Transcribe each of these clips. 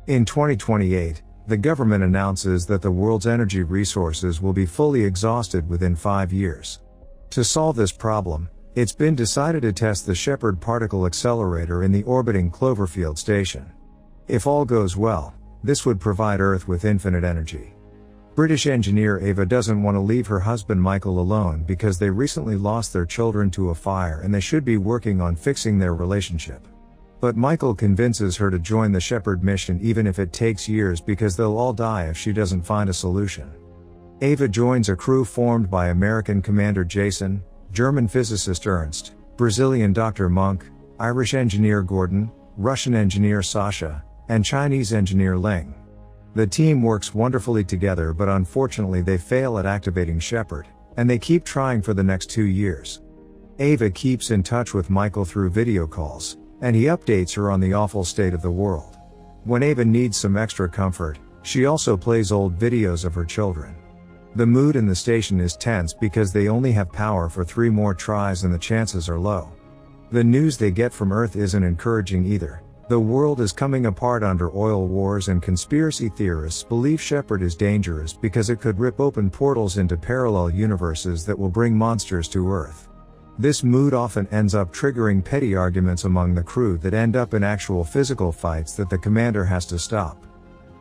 In 2028, the government announces that the world's energy resources will be fully exhausted within 5 years. To solve this problem, it's been decided to test the Shepard particle accelerator in the orbiting Cloverfield station. If all goes well, this would provide Earth with infinite energy. British engineer Ava doesn't want to leave her husband Michael alone because they recently lost their children to a fire and they should be working on fixing their relationship. But Michael convinces her to join the Shepard mission even if it takes years because they'll all die if she doesn't find a solution. Ava joins a crew formed by American Commander Jason, German physicist Ernst, Brazilian Dr. Monk, Irish engineer Gordon, Russian engineer Sasha, and Chinese engineer Ling. The team works wonderfully together, but unfortunately they fail at activating Shepard, and they keep trying for the next 2 years. Ava keeps in touch with Michael through video calls, and he updates her on the awful state of the world. When Ava needs some extra comfort, she also plays old videos of her children. The mood in the station is tense because they only have power for 3 more tries and the chances are low. The news they get from Earth isn't encouraging either. The world is coming apart under oil wars, and conspiracy theorists believe Shepard is dangerous because it could rip open portals into parallel universes that will bring monsters to Earth. This mood often ends up triggering petty arguments among the crew that end up in actual physical fights that the commander has to stop.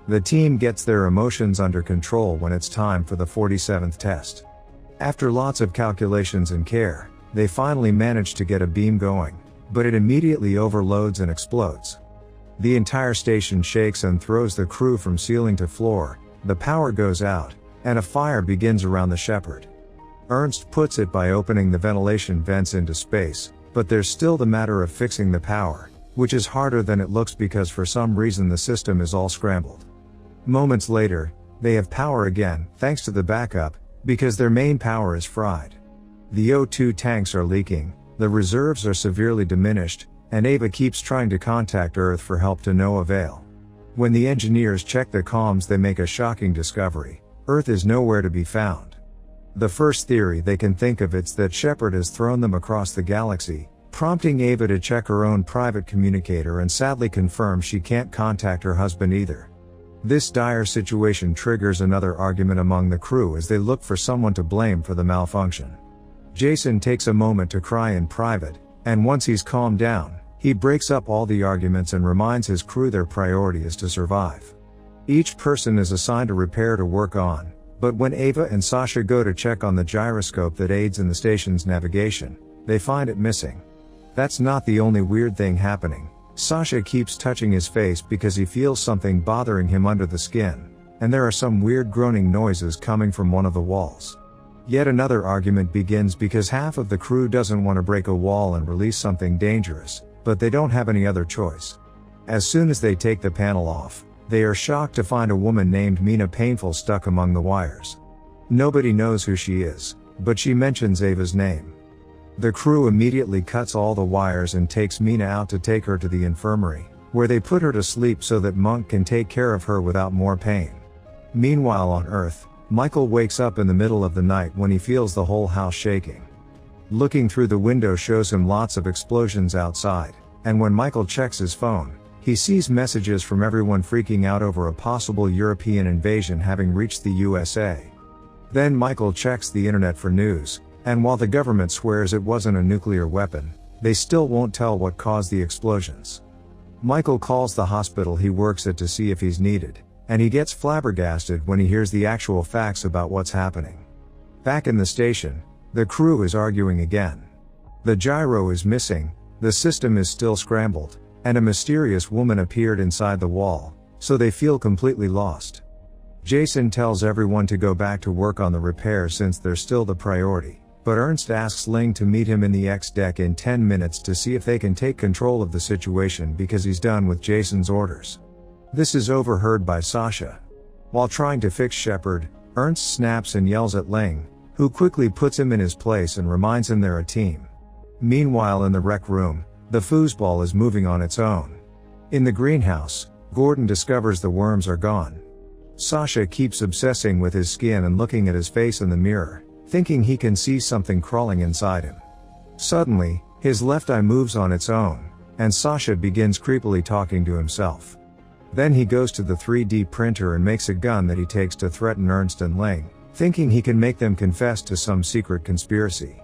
The team gets their emotions under control when it's time for the 47th test. After lots of calculations and care, they finally manage to get a beam going, but it immediately overloads and explodes. The entire station shakes and throws the crew from ceiling to floor, the power goes out, and a fire begins around the Shepard. Ernst puts it by opening the ventilation vents into space, but there's still the matter of fixing the power, which is harder than it looks because for some reason the system is all scrambled. Moments later, they have power again, thanks to the backup, because their main power is fried. The O2 tanks are leaking, the reserves are severely diminished, and Ava keeps trying to contact Earth for help to no avail. When the engineers check the comms, they make a shocking discovery: Earth is nowhere to be found. The first theory they can think of is that Shepard has thrown them across the galaxy, prompting Ava to check her own private communicator and sadly confirm she can't contact her husband either. This dire situation triggers another argument among the crew as they look for someone to blame for the malfunction. Jason takes a moment to cry in private, and once he's calmed down, he breaks up all the arguments and reminds his crew their priority is to survive. Each person is assigned a repair to work on, but when Ava and Sasha go to check on the gyroscope that aids in the station's navigation, they find it missing. That's not the only weird thing happening. Sasha keeps touching his face because he feels something bothering him under the skin, and there are some weird groaning noises coming from one of the walls. Yet another argument begins because half of the crew doesn't want to break a wall and release something dangerous, but they don't have any other choice. As soon as they take the panel off, they are shocked to find a woman named Mina Painful stuck among the wires. Nobody knows who she is, but she mentions Ava's name. The crew immediately cuts all the wires and takes Mina out to take her to the infirmary, where they put her to sleep so that Monk can take care of her without more pain. Meanwhile on Earth, Michael wakes up in the middle of the night when he feels the whole house shaking. Looking through the window shows him lots of explosions outside, and when Michael checks his phone, he sees messages from everyone freaking out over a possible European invasion having reached the USA. Then Michael checks the internet for news, and while the government swears it wasn't a nuclear weapon, they still won't tell what caused the explosions. Michael calls the hospital he works at to see if he's needed, and he gets flabbergasted when he hears the actual facts about what's happening. Back in the station, the crew is arguing again. The gyro is missing, the system is still scrambled, and a mysterious woman appeared inside the wall, so they feel completely lost. Jason tells everyone to go back to work on the repair since they're still the priority, but Ernst asks Ling to meet him in the X deck in 10 minutes to see if they can take control of the situation because he's done with Jason's orders. This is overheard by Sasha. While trying to fix Shepard, Ernst snaps and yells at Ling, who quickly puts him in his place and reminds him they're a team. Meanwhile in the rec room, the foosball is moving on its own. In the greenhouse, Gordon discovers the worms are gone. Sasha keeps obsessing with his skin and looking at his face in the mirror, thinking he can see something crawling inside him. Suddenly, his left eye moves on its own, and Sasha begins creepily talking to himself. Then he goes to the 3D printer and makes a gun that he takes to threaten Ernst and Ling, thinking he can make them confess to some secret conspiracy.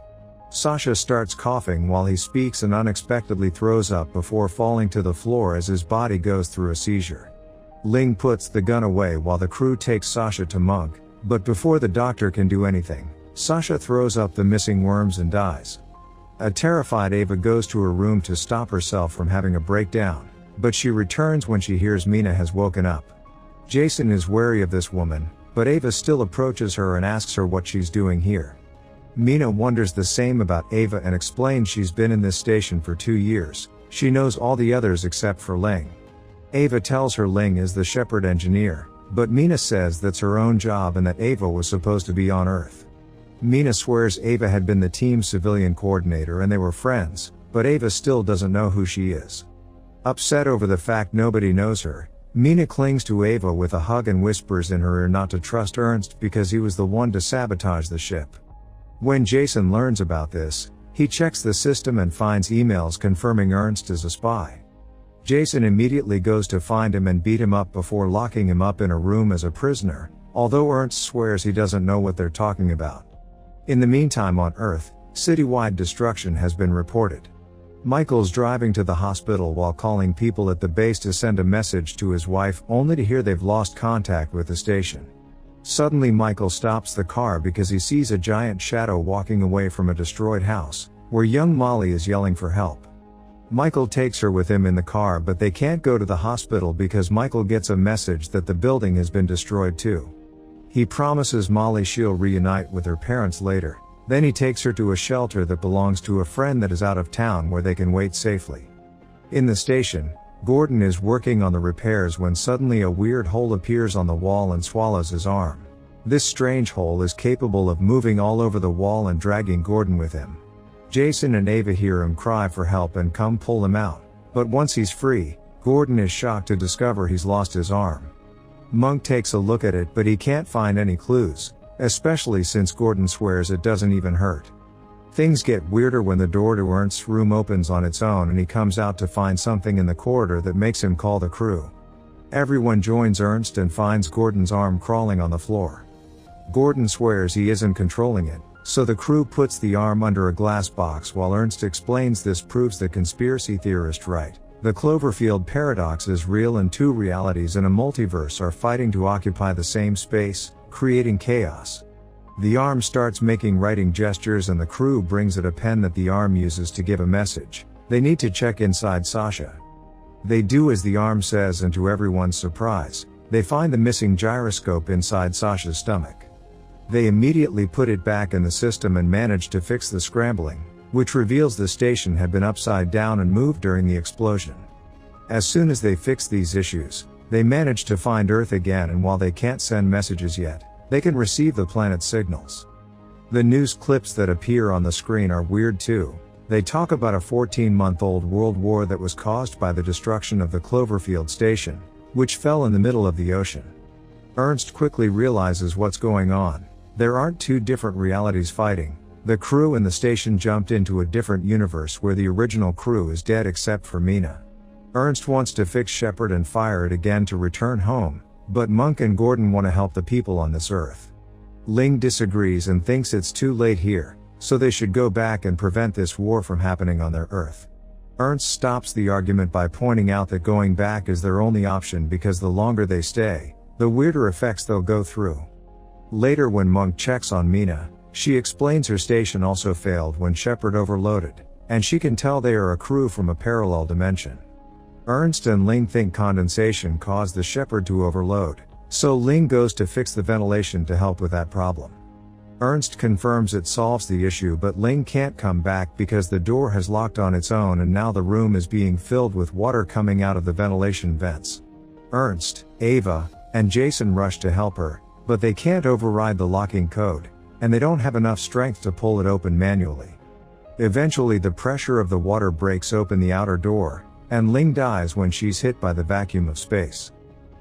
Sasha starts coughing while he speaks and unexpectedly throws up before falling to the floor as his body goes through a seizure. Ling puts the gun away while the crew takes Sasha to Monk, but before the doctor can do anything, Sasha throws up the missing worms and dies. A terrified Ava goes to her room to stop herself from having a breakdown, but she returns when she hears Mina has woken up. Jason is wary of this woman, but Ava still approaches her and asks her what she's doing here. Mina wonders the same about Ava and explains she's been in this station for 2 years. She knows all the others except for Ling. Ava tells her Ling is the Shepherd engineer, but Mina says that's her own job and that Ava was supposed to be on Earth. Mina swears Ava had been the team's civilian coordinator and they were friends, but Ava still doesn't know who she is. Upset over the fact nobody knows her, Mina clings to Ava with a hug and whispers in her ear not to trust Ernst because he was the one to sabotage the ship. When Jason learns about this, he checks the system and finds emails confirming Ernst is a spy. Jason immediately goes to find him and beat him up before locking him up in a room as a prisoner, although Ernst swears he doesn't know what they're talking about. In the meantime on Earth, citywide destruction has been reported. Michael's driving to the hospital while calling people at the base to send a message to his wife only to hear they've lost contact with the station. Suddenly Michael stops the car because he sees a giant shadow walking away from a destroyed house, where young Molly is yelling for help. Michael takes her with him in the car but they can't go to the hospital because Michael gets a message that the building has been destroyed too. He promises Molly she'll reunite with her parents later. Then he takes her to a shelter that belongs to a friend that is out of town where they can wait safely. In the station, Gordon is working on the repairs when suddenly a weird hole appears on the wall and swallows his arm. This strange hole is capable of moving all over the wall and dragging Gordon with him. Jason and Ava hear him cry for help and come pull him out, but once he's free, Gordon is shocked to discover he's lost his arm. Monk takes a look at it but he can't find any clues, especially since Gordon swears it doesn't even hurt. Things get weirder when the door to Ernst's room opens on its own and he comes out to find something in the corridor that makes him call the crew. Everyone joins Ernst and finds Gordon's arm crawling on the floor. Gordon swears he isn't controlling it, so the crew puts the arm under a glass box while Ernst explains this proves the conspiracy theorist right. The Cloverfield Paradox is real and 2 realities in a multiverse are fighting to occupy the same space, creating chaos. The arm starts making writing gestures and the crew brings it a pen that the arm uses to give a message. They need to check inside Sasha. They do as the arm says and to everyone's surprise, they find the missing gyroscope inside Sasha's stomach. They immediately put it back in the system and manage to fix the scrambling, which reveals the station had been upside down and moved during the explosion. As soon as they fix these issues, they manage to find Earth again and while they can't send messages yet, they can receive the planet's signals. The news clips that appear on the screen are weird too. They talk about a 14-month-old world war that was caused by the destruction of the Cloverfield station, which fell in the middle of the ocean. Ernst quickly realizes what's going on. There aren't 2 different realities fighting. The crew and the station jumped into a different universe where the original crew is dead except for Mina. Ernst wants to fix Shepherd and fire it again to return home, but Monk and Gordon want to help the people on this Earth. Ling disagrees and thinks it's too late here, so they should go back and prevent this war from happening on their Earth. Ernst stops the argument by pointing out that going back is their only option because the longer they stay, the weirder effects they'll go through. Later when Monk checks on Mina, she explains her station also failed when Shepherd overloaded, and she can tell they are a crew from a parallel dimension. Ernst and Ling think condensation caused the Shepherd to overload, so Ling goes to fix the ventilation to help with that problem. Ernst confirms it solves the issue but Ling can't come back because the door has locked on its own and now the room is being filled with water coming out of the ventilation vents. Ernst, Ava, and Jason rush to help her, but they can't override the locking code, and they don't have enough strength to pull it open manually. Eventually the pressure of the water breaks open the outer door, and Ling dies when she's hit by the vacuum of space.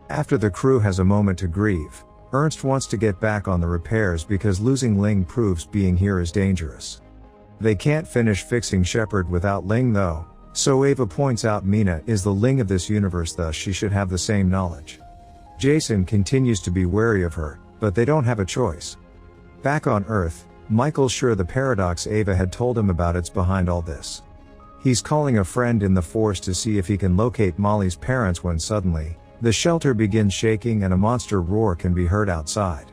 After the crew has a moment to grieve, Ernst wants to get back on the repairs because losing Ling proves being here is dangerous. They can't finish fixing Shepherd without Ling though, So Ava points out Mina is the Ling of this universe, thus she should have the same knowledge. Jason continues to be wary of her, but they don't have a choice. Back on Earth, Michael's sure the paradox Ava had told him about is behind all this. He's calling a friend in the Force to see if he can locate Molly's parents when suddenly, the shelter begins shaking and a monster roar can be heard outside.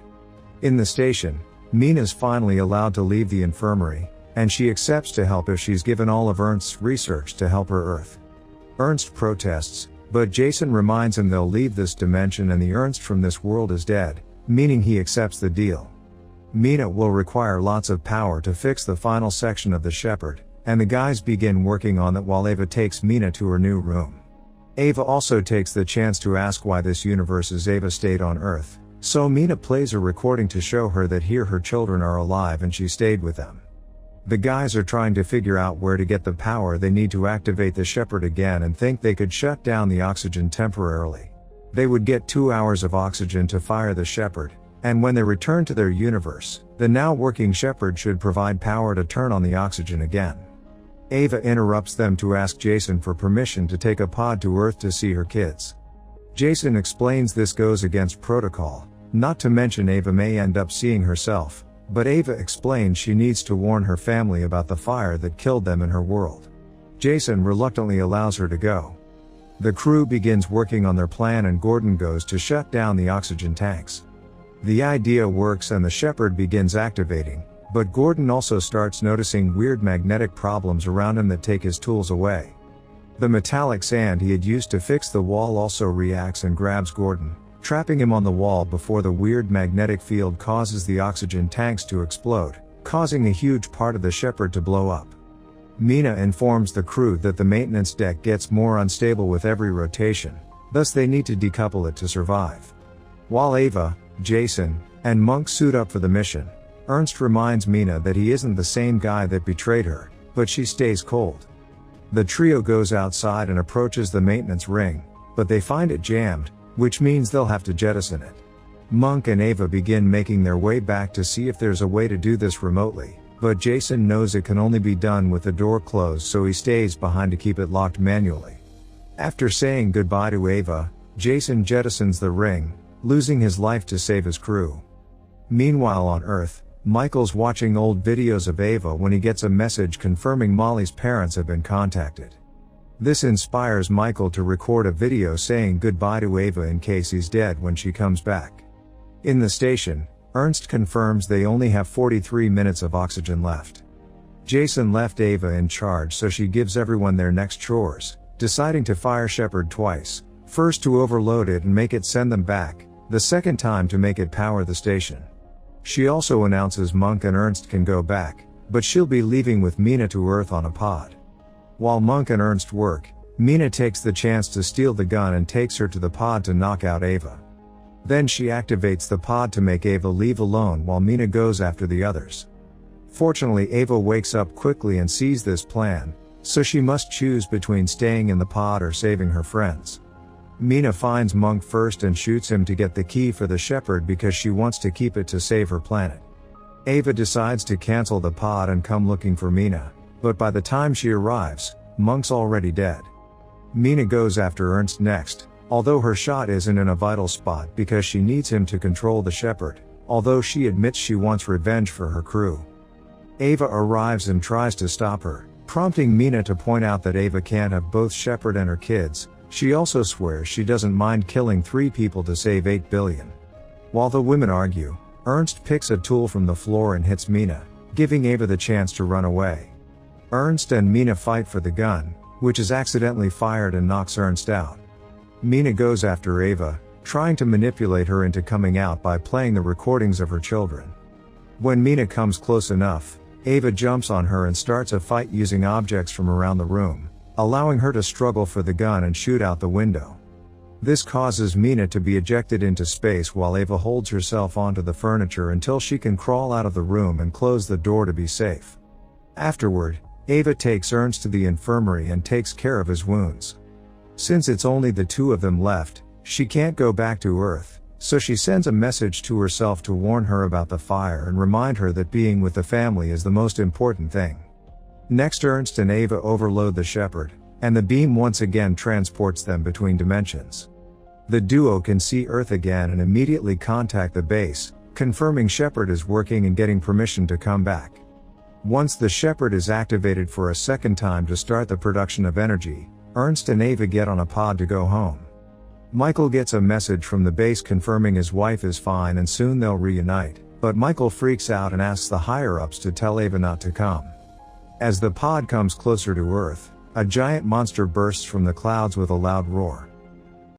In the station, Mina's finally allowed to leave the infirmary, and she accepts to help if she's given all of Ernst's research to help her Earth. Ernst protests, but Jason reminds him they'll leave this dimension and the Ernst from this world is dead, meaning he accepts the deal. Mina will require lots of power to fix the final section of the Shepherd, and the guys begin working on that while Ava takes Mina to her new room. Ava also takes the chance to ask why this universe is Ava stayed on Earth, so Mina plays a recording to show her that here her children are alive and she stayed with them. The guys are trying to figure out where to get the power they need to activate the Shepherd again and think they could shut down the oxygen temporarily. They would get 2 hours of oxygen to fire the Shepherd, and when they return to their universe, the now working Shepherd should provide power to turn on the oxygen again. Ava interrupts them to ask Jason for permission to take a pod to Earth to see her kids. Jason explains this goes against protocol, not to mention Ava may end up seeing herself, but Ava explains she needs to warn her family about the fire that killed them in her world. Jason reluctantly allows her to go. The crew begins working on their plan and Gordon goes to shut down the oxygen tanks. The idea works and the Shepherd begins activating, but Gordon also starts noticing weird magnetic problems around him that take his tools away. The metallic sand he had used to fix the wall also reacts and grabs Gordon, trapping him on the wall before the weird magnetic field causes the oxygen tanks to explode, causing a huge part of the Shepherd to blow up. Mina informs the crew that the maintenance deck gets more unstable with every rotation, thus they need to decouple it to survive. While Ava, Jason, and Monk suit up for the mission, Ernst reminds Mina that he isn't the same guy that betrayed her, but she stays cold. The trio goes outside and approaches the maintenance ring, but they find it jammed, which means they'll have to jettison it. Monk and Ava begin making their way back to see if there's a way to do this remotely, but Jason knows it can only be done with the door closed, so he stays behind to keep it locked manually. After saying goodbye to Ava, Jason jettisons the ring, losing his life to save his crew. Meanwhile on Earth, Michael's watching old videos of Ava when he gets a message confirming Molly's parents have been contacted. This inspires Michael to record a video saying goodbye to Ava in case he's dead when she comes back. In the station, Ernst confirms they only have 43 minutes of oxygen left. Jason left Ava in charge so she gives everyone their next chores, deciding to fire Shepherd twice, first to overload it and make it send them back, the second time to make it power the station. She also announces Monk and Ernst can go back, but she'll be leaving with Mina to Earth on a pod. While Monk and Ernst work, Mina takes the chance to steal the gun and takes her to the pod to knock out Ava. Then she activates the pod to make Ava leave alone while Mina goes after the others. Fortunately, Ava wakes up quickly and sees this plan, so she must choose between staying in the pod or saving her friends. Mina finds Monk first and shoots him to get the key for the Shepherd because she wants to keep it to save her planet. Ava decides to cancel the pod and come looking for Mina, but by the time she arrives, Monk's already dead. Mina goes after Ernst next, although her shot isn't in a vital spot because she needs him to control the Shepherd, although she admits she wants revenge for her crew. Ava arrives and tries to stop her, prompting Mina to point out that Ava can't have both Shepherd and her kids. She also swears she doesn't mind killing 3 people to save 8 billion. While the women argue, Ernst picks a tool from the floor and hits Mina, giving Ava the chance to run away. Ernst and Mina fight for the gun, which is accidentally fired and knocks Ernst out. Mina goes after Ava, trying to manipulate her into coming out by playing the recordings of her children. When Mina comes close enough, Ava jumps on her and starts a fight using objects from around the room, allowing her to struggle for the gun and shoot out the window. This causes Mina to be ejected into space while Ava holds herself onto the furniture until she can crawl out of the room and close the door to be safe. Afterward, Ava takes Ernst to the infirmary and takes care of his wounds. Since it's only the 2 of them left, she can't go back to Earth, so she sends a message to herself to warn her about the fire and remind her that being with the family is the most important thing. Next, Ernst and Ava overload the Shepherd, and the beam once again transports them between dimensions. The duo can see Earth again and immediately contact the base, confirming Shepard is working and getting permission to come back. Once the Shepard is activated for a second time to start the production of energy, Ernst and Ava get on a pod to go home. Michael gets a message from the base confirming his wife is fine and soon they'll reunite, but Michael freaks out and asks the higher-ups to tell Ava not to come. As the pod comes closer to Earth, a giant monster bursts from the clouds with a loud roar.